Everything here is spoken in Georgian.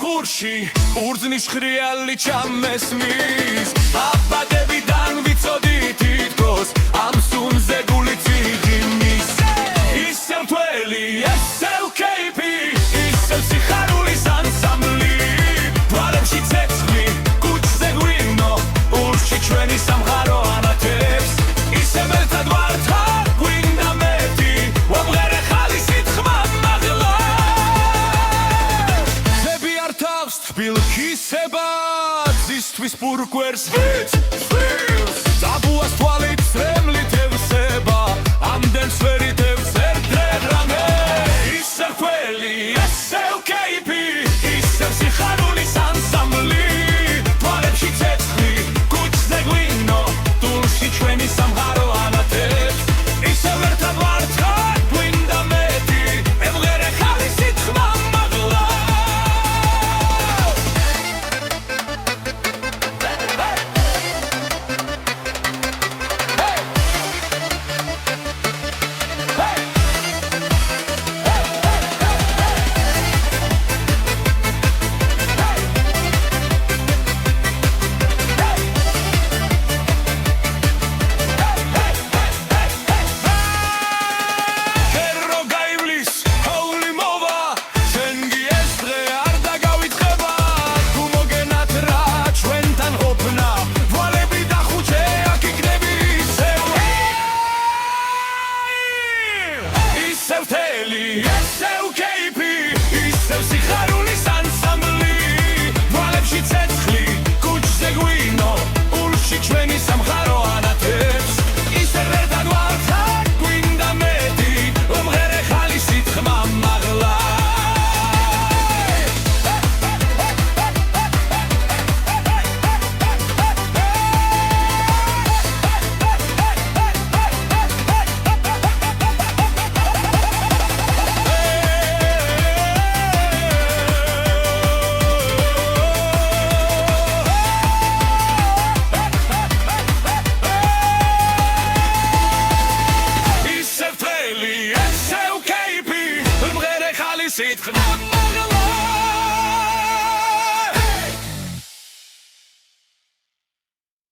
ღურში ურძნის ხრიალი ჩამესმის აბადებიდან ვიცოდი თითქოს ამ სუნზე გული წიგიმის ისევ თველი ესევ კეიფი ისევ სიხარულის ანსამბლი თვალებში ცეცხლი კუჩზე ღვინო ურში ჩვენი სამყარო ანათებს ისევ ერთად ვართ გვინდა მეტი ვამღერე ხალისით ხმა მაღლა ძები არ თავს თბილ ქისება ძისთვის პურკვერს ვიც წაბუას თვალით წრემლით ევსება ამდენს ვერით